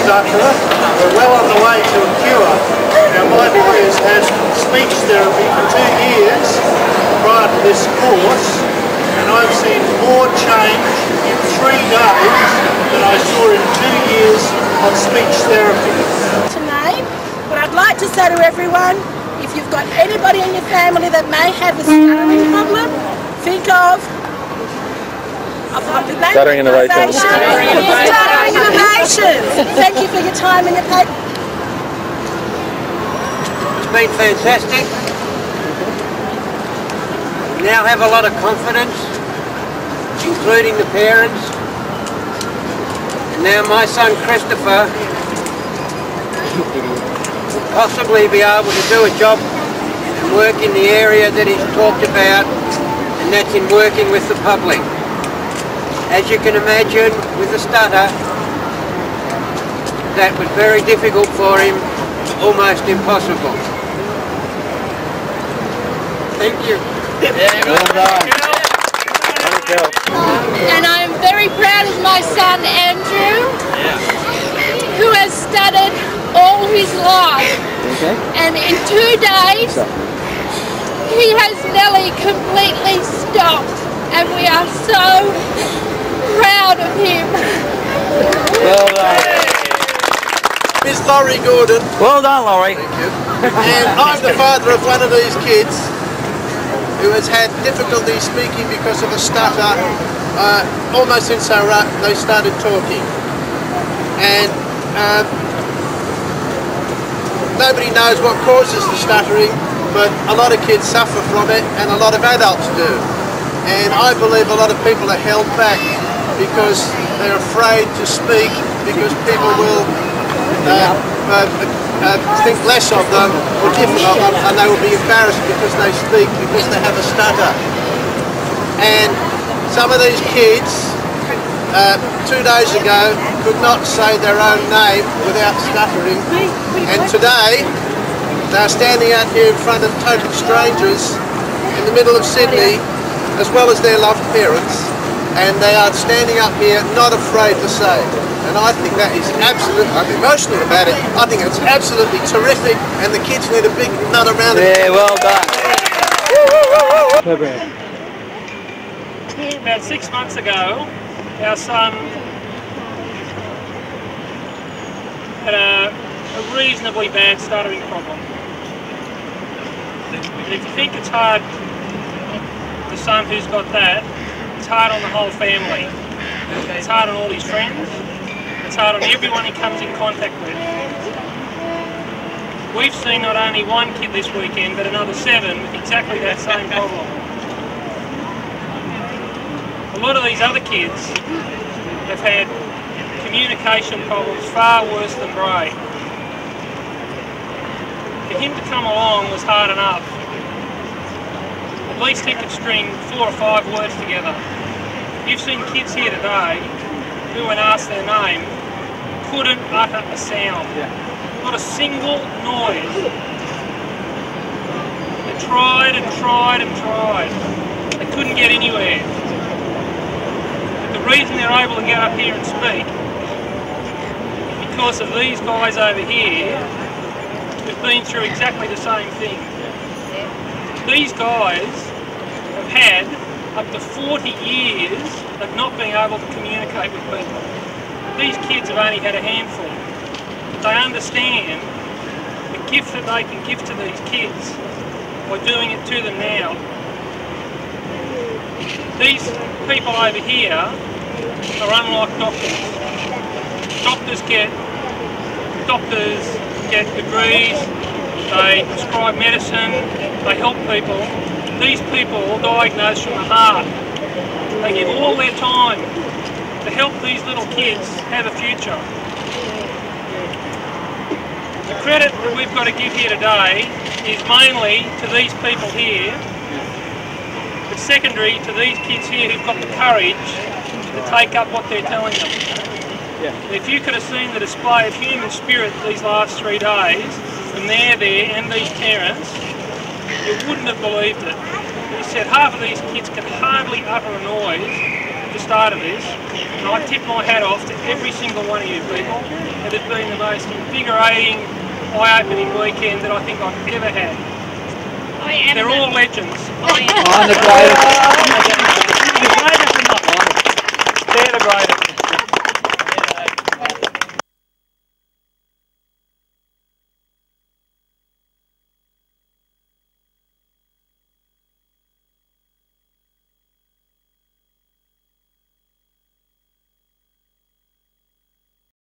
stutter. We're well on the way to a cure. Now my boy has had speech therapy for 2 years prior to this course, and I've seen more change in 3 days than I saw in 2 years of speech therapy. Tonight, but I'd like to say to everyone, if you've got anybody in your family that may have a stuttering problem, think of Stuttering Innovations. Stuttering Innovations. Thank you for your time and your patience. It's been fantastic. We now have a lot of confidence, including the parents. And now my son Christopher will possibly be able to do a job and work in the area that he's talked about, and that's in working with the public. As you can imagine, with a stutter, that was very difficult for him, almost impossible. Thank you. Well done. And I'm very proud of my son Andrew, who has stuttered all his life. Okay. And in 2 days, he has nearly completely stopped, and we are so proud of him. Well done. Miss Laurie Gordon. Well done, Laurie. Thank you. And I'm the father of one of these kids who has had difficulty speaking because of a stutter almost since they started talking. And nobody knows what causes the stuttering, but a lot of kids suffer from it and a lot of adults do. And I believe a lot of people are held back because they're afraid to speak because people will think less of them or different of them, and they will be embarrassed because they speak because they have a stutter. And some of these kids 2 days ago could not say their own name without stuttering, and today they're standing out here in front of total strangers in the middle of Sydney, as well as their loved parents, and they are standing up here not afraid to say. And I think that is absolutely, I'm emotional about it, I think it's absolutely terrific, and the kids need a big another round of Yeah, well done. About 6 months ago, our son had a reasonably bad stuttering problem. And if you think it's hard, the son who's got that, it's hard on the whole family. It's hard on all his friends. It's hard on everyone he comes in contact with. We've seen not only one kid this weekend, but another 7 with exactly that same problem. A lot of these other kids have had communication problems far worse than Bray. For him to come along was hard enough. At least he could string 4 or 5 words together. You've seen kids here today who, when asked their name, couldn't utter a sound. Not a single noise. They tried and tried and tried. They couldn't get anywhere. But the reason they're able to get up here and speak is because of these guys over here who've been through exactly the same thing. These guys have had up to 40 years of not being able to communicate with people. These kids have only had a handful. But they understand the gift that they can give to these kids by doing it to them now. These people over here are unlike doctors. Doctors get degrees, they prescribe medicine, they help people. These people are diagnosed from the heart. They give all their time to help these little kids have a future. The credit that we've got to give here today is mainly to these people here, but secondary to these kids here who've got the courage to take up what they're telling them. If you could have seen the display of human spirit these last 3 days, from there and these parents, you wouldn't have believed it. He said half of these kids can hardly utter a noise, at the start of this, and I tip my hat off to every single one of you people. It has been the most invigorating, eye-opening weekend that I think I've ever had. They're all legends. I'm the greatest. They're the greatest.